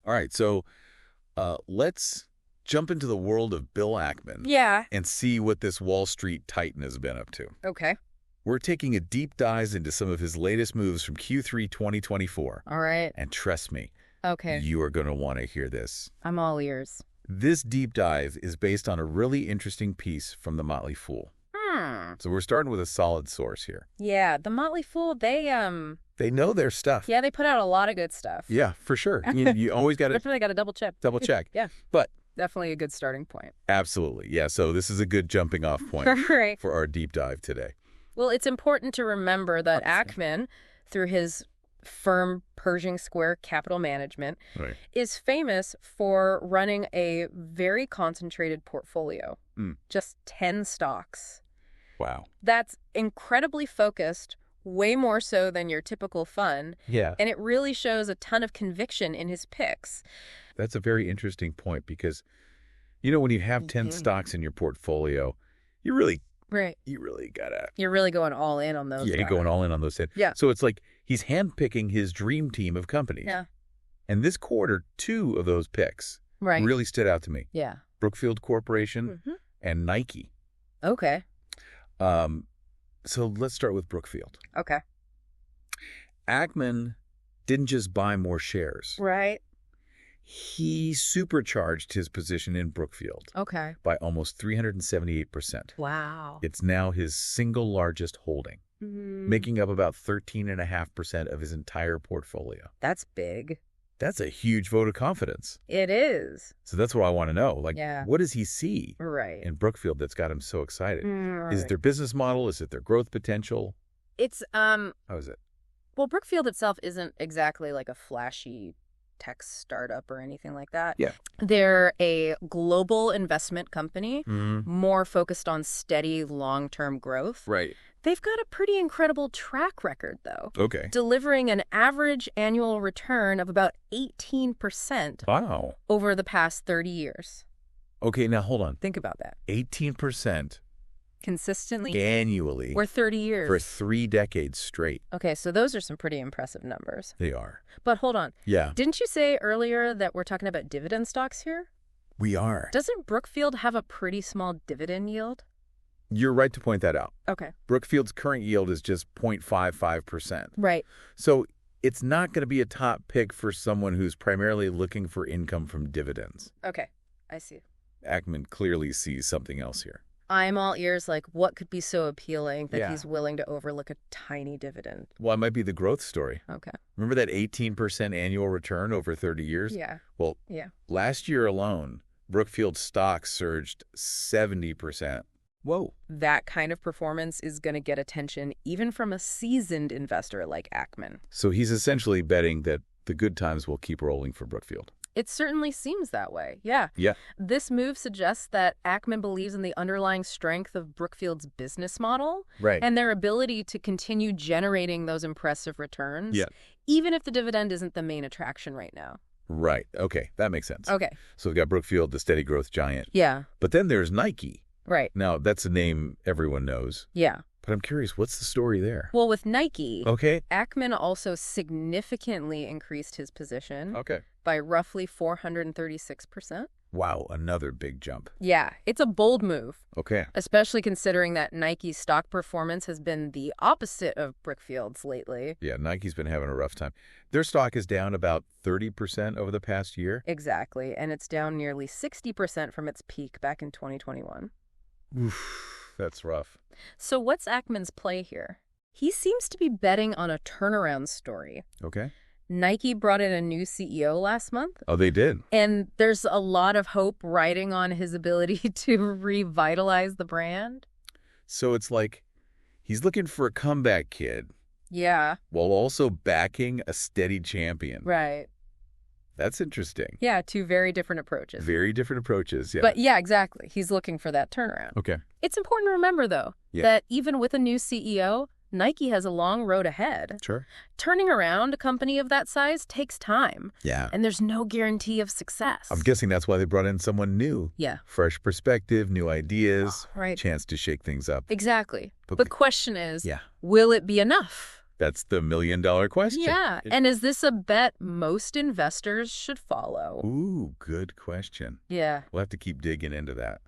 All right, so let's jump into the world of Bill Ackman Yeah. and see what this Wall Street titan has been up to. Okay. We're taking a deep dive into some of his latest moves from Q3 2024. All right. And trust me, Okay. you are going to want to hear this. I'm all ears. This deep dive is based on a really interesting piece from the Motley Fool. So we're starting with a solid source here. Yeah, the Motley Fool, They know their stuff. yeah, they put out a lot of good stuff. Yeah, for sure. You always got to Definitely got to double check. double-check. Yeah. But Definitely a good starting point. absolutely, yeah, so this is a good jumping-off point Right. for our deep dive today. Well, it's important to remember that Ackman, through his firm Pershing Square Capital Management, Right. is famous for running a very concentrated portfolio. Just 10 stocks. Wow. That's incredibly focused, way more so than your typical fund, Yeah. and it really shows a ton of conviction in his picks. That's a very interesting point because, when you have 10 stocks in your portfolio, you really Right. gotta... You're really going all in on those. Yeah, you're going all in on those 10. Yeah. So it's like he's handpicking his dream team of companies. Yeah. And this quarter, 2 of those picks Right. really stood out to me. Yeah. Brookfield Corporation and Nike. Okay. So let's start with Brookfield. Okay. Ackman didn't just buy more shares. Right. He supercharged his position in Brookfield Okay. by almost 378%. Wow. It's now his single largest holding, making up about 13.5% of his entire portfolio. That's big. That's a huge vote of confidence. It is. So that's what I want to know. Yeah. What does he see Right. in Brookfield that's got him so excited? Right. Is it their business model? Is it their growth potential? It's How is it? well, Brookfield itself isn't exactly like a flashy tech startup or anything like that. Yeah. They're a global investment company, more focused on steady long-term growth. Right. They've got a pretty incredible track record, though, Okay. delivering an average annual return of about 18% Wow. over the past 30 years. Okay, now hold on. Think about that. 18% Consistently annually or 30 years. for 3 decades straight. Okay, so those are some pretty impressive numbers. They are. But hold on. Yeah, Didn't you say earlier that we're talking about dividend stocks here? we are. Doesn't Brookfield have a pretty small dividend yield? You're right to point that out. Okay. Brookfield's current yield is just 0.55%. Right. So it's not going to be a top pick for someone who's primarily looking for income from dividends. Okay. I see. Ackman clearly sees something else here. I'm all ears, like, what could be so appealing that Yeah. he's willing to overlook a tiny dividend? Well, it might be the growth story. Okay. Remember that 18% annual return over 30 years? Yeah. Well, Yeah. last year alone, Brookfield stock surged 70%. Whoa. That kind of performance is going to get attention even from a seasoned investor like Ackman. So he's essentially betting that the good times will keep rolling for Brookfield. It certainly seems that way, yeah. Yeah. This move suggests that Ackman believes in the underlying strength of Brookfield's business model Right. and their ability to continue generating those impressive returns, Yeah. even if the dividend isn't the main attraction right now. Right. Okay. That makes sense. Okay. So we've got Brookfield, the steady growth giant. Yeah, But then there's Nike. right. Now, that's a name everyone knows. Yeah. But I'm curious, what's the story there? Well, with Nike, Okay. Ackman also significantly increased his position Okay. by roughly 436%. Wow. Another big jump. Yeah, it's a bold move, Okay. especially considering that Nike's stock performance has been the opposite of Brookfield's lately. Yeah. Nike's been having a rough time. Their stock is down about 30% over the past year. Exactly, and it's down nearly 60% from its peak back in 2021. Oof. That's rough. So what's Ackman's play here? He seems to be betting on a turnaround story. Okay. Nike brought in a new CEO last month, Oh, they did. and there's a lot of hope riding on his ability to revitalize the brand. So it's like he's looking for a comeback kid Yeah, while also backing a steady champion. right. That's interesting. Yeah, two very different approaches. Very different approaches. Yeah. But yeah, exactly. He's looking for that turnaround. Okay. It's important to remember, though, Yeah. that even with a new CEO, Nike has a long road ahead. Sure. Turning around a company of that size takes time, Yeah. and there's no guarantee of success. I'm guessing that's why they brought in someone new. Yeah. Fresh perspective, new ideas, Right. chance to shake things up. Exactly. But The question is, Yeah. will it be enough That's the million-dollar question. Yeah. And is this a bet most investors should follow? Ooh, good question. Yeah. We'll have to keep digging into that.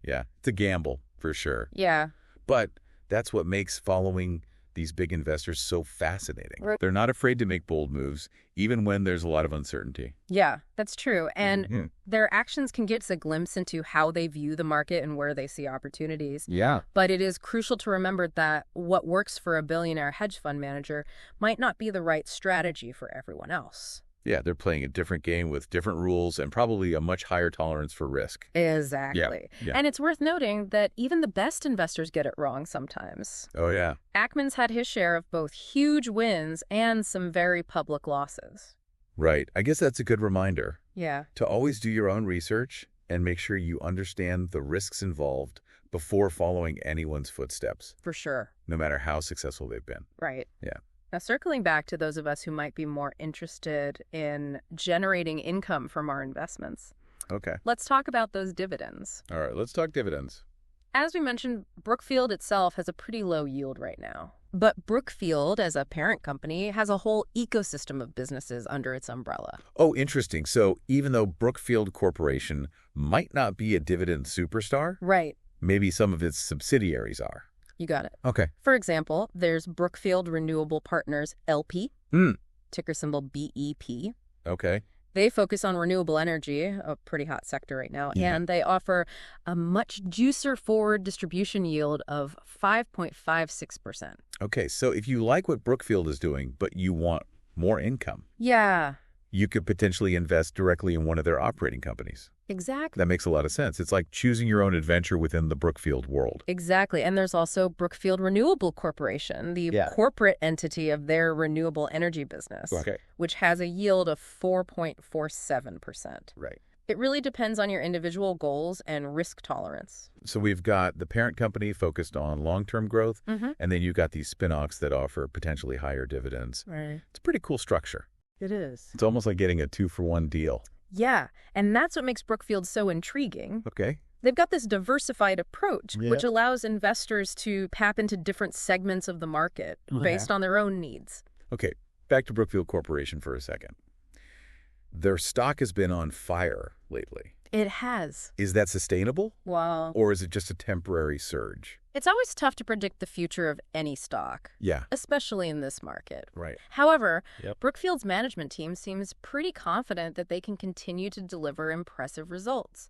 Yeah, it's a gamble for sure. Yeah. But that's what makes following these big investors so fascinating. Right. They're not afraid to make bold moves, even when there's a lot of uncertainty. Yeah, that's true. And their actions can get us a glimpse into how they view the market and where they see opportunities. Yeah. But it is crucial to remember that what works for a billionaire hedge fund manager might not be the right strategy for everyone else. Yeah, they're playing a different game with different rules and probably a much higher tolerance for risk. Exactly. Yeah. And it's worth noting that even the best investors get it wrong sometimes. Oh, yeah. Ackman's had his share of both huge wins and some very public losses. Right. I guess that's a good reminder. Yeah. To always do your own research and make sure you understand the risks involved before following anyone's footsteps. For sure. No matter how successful they've been. Right. Yeah. Now, circling back to those of us who might be more interested in generating income from our investments. Okay. Let's talk about those dividends. All right, let's talk dividends. As we mentioned, Brookfield itself has a pretty low yield right now. But Brookfield, as a parent company, has a whole ecosystem of businesses under its umbrella. Oh, interesting. So even though Brookfield Corporation might not be a dividend superstar, Right. maybe some of its subsidiaries are. You got it. Okay. For example, there's Brookfield Renewable Partners, LP, ticker symbol BEP. Okay. They focus on renewable energy, a pretty hot sector right now, Yeah. and they offer a much juicier forward distribution yield of 5.56%. Okay, so if you like what Brookfield is doing, but you want more income, Yeah, you could potentially invest directly in one of their operating companies. exactly. That makes a lot of sense. It's like choosing your own adventure within the Brookfield world. Exactly. And there's also Brookfield Renewable Corporation, the corporate entity of their renewable energy business, which has a yield of 4.47%. Right. It really depends on your individual goals and risk tolerance. So we've got the parent company focused on long-term growth, and then you've got these spin-offs that offer potentially higher dividends. Right. It's a pretty cool structure. It is. It's almost like getting a 2-for-1 deal. Yeah, and that's what makes Brookfield so intriguing. Okay. They've got this diversified approach, which allows investors to tap into different segments of the market based on their own needs. Okay, back to Brookfield Corporation for a second. Their stock has been on fire lately. It has. Is that sustainable? Wow. Or is it just a temporary surge? It's always tough to predict the future of any stock. Yeah. Especially in this market. Right. However, Brookfield's management team seems pretty confident that they can continue to deliver impressive results.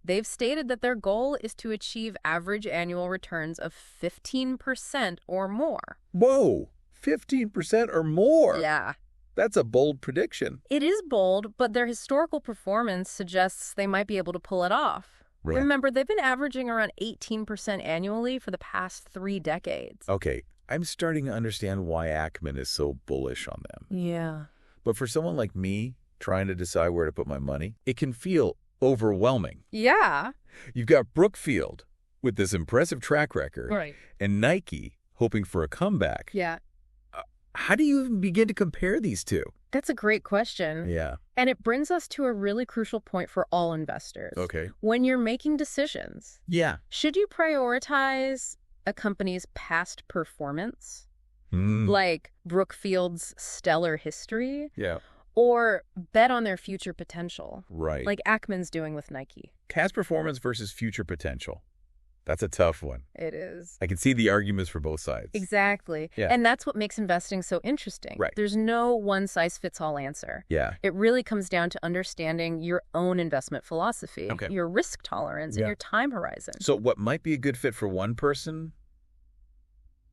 They've stated that their goal is to achieve average annual returns of 15% or more. Whoa! 15% or more? Yeah. That's a bold prediction. It is bold, but their historical performance suggests they might be able to pull it off. Right. Remember, they've been averaging around 18% annually for the past 3 decades. Okay, I'm starting to understand why Ackman is so bullish on them. Yeah. But for someone like me, trying to decide where to put my money, it can feel overwhelming. Yeah. You've got Brookfield with this impressive track record, Right. and Nike hoping for a comeback. Yeah. How do you even begin to compare these two? That's a great question. Yeah. And it brings us to a really crucial point for all investors. Okay. When you're making decisions, should you prioritize a company's past performance, like Brookfield's stellar history, or bet on their future potential, Right. like Ackman's doing with Nike? Past performance versus future potential. That's a tough one. It is. I can see the arguments for both sides. Exactly. Yeah. And that's what makes investing so interesting. Right. There's no one-size-fits-all answer. Yeah. It really comes down to understanding your own investment philosophy, your risk tolerance, and your time horizon. So what might be a good fit for one person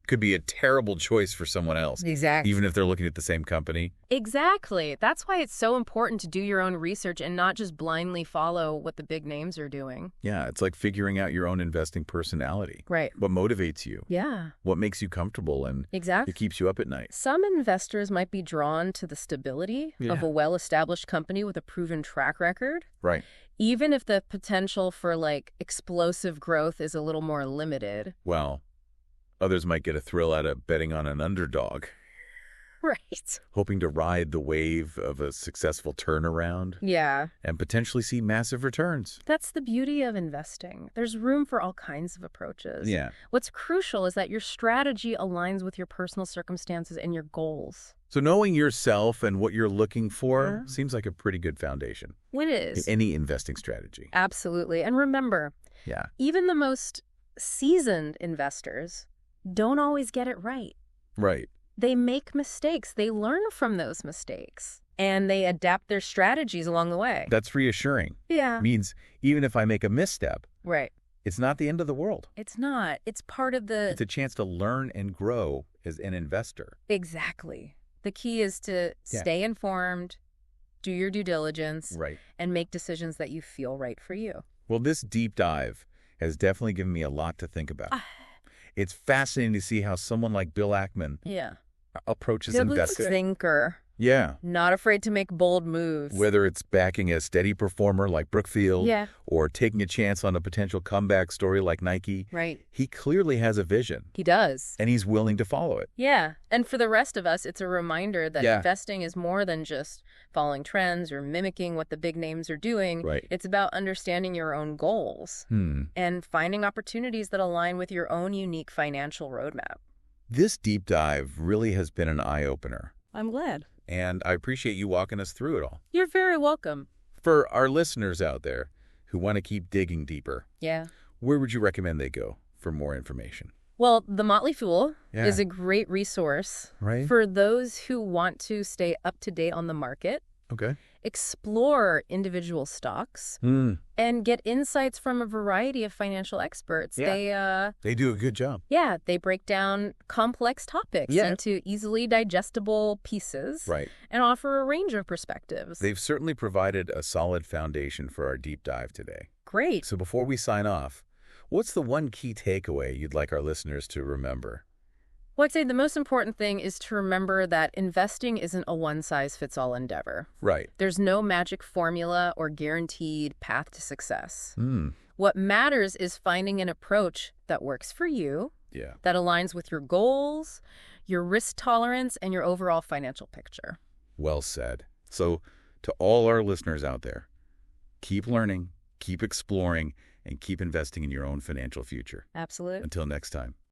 could be a terrible choice for someone else. Exactly. Even if they're looking at the same company. Exactly. That's why it's so important to do your own research and not just blindly follow what the big names are doing. Yeah, it's like figuring out your own investing personality. Right. What motivates you. Yeah. What makes you comfortable and Exactly. it keeps you up at night. Some investors might be drawn to the stability of a well-established company with a proven track record. Right. Even if the potential for, like, explosive growth is a little more limited. Well, others might get a thrill out of betting on an underdog. Right. hoping to ride the wave of a successful turnaround. Yeah. And potentially see massive returns. That's the beauty of investing. There's room for all kinds of approaches. Yeah. What's crucial is that your strategy aligns with your personal circumstances and your goals. So knowing yourself and what you're looking for seems like a pretty good foundation. It is. In any investing strategy. Absolutely. And remember, even the most seasoned investors don't always get it right. Right. They make mistakes. They learn from those mistakes. And they adapt their strategies along the way. That's reassuring. Yeah. Means even if I make a misstep, right, it's not the end of the world. It's not. It's part of the... It's a chance to learn and grow as an investor. Exactly. The key is to stay informed, do your due diligence, and make decisions that you feel right for you. Well, this deep dive has definitely given me a lot to think about. It's fascinating to see how someone like Bill Ackman approaches investing. Thinker. Yeah. Not afraid to make bold moves. Whether it's backing a steady performer like Brookfield or taking a chance on a potential comeback story like Nike. Right. He clearly has a vision. He does. And he's willing to follow it. Yeah. And for the rest of us, it's a reminder that investing is more than just following trends or mimicking what the big names are doing. Right. It's about understanding your own goals and finding opportunities that align with your own unique financial roadmap. This deep dive really has been an eye-opener. I'm glad. And I appreciate you walking us through it all. You're very welcome. For our listeners out there who want to keep digging deeper, where would you recommend they go for more information? Well, the Motley Fool is a great resource for those who want to stay up to date on the market, explore individual stocks, and get insights from a variety of financial experts. They do a good job. Yeah, they break down complex topics into easily digestible pieces and offer a range of perspectives. They've certainly provided a solid foundation for our deep dive today. Great. So before we sign off, what's the one key takeaway you'd like our listeners to remember? Well, I'd say the most important thing is to remember that investing isn't a one-size-fits-all endeavor. Right. There's no magic formula or guaranteed path to success. What matters is finding an approach that works for you, that aligns with your goals, your risk tolerance, and your overall financial picture. Well said. So to all our listeners out there, keep learning, keep exploring, and keep investing in your own financial future. Absolutely. Until next time.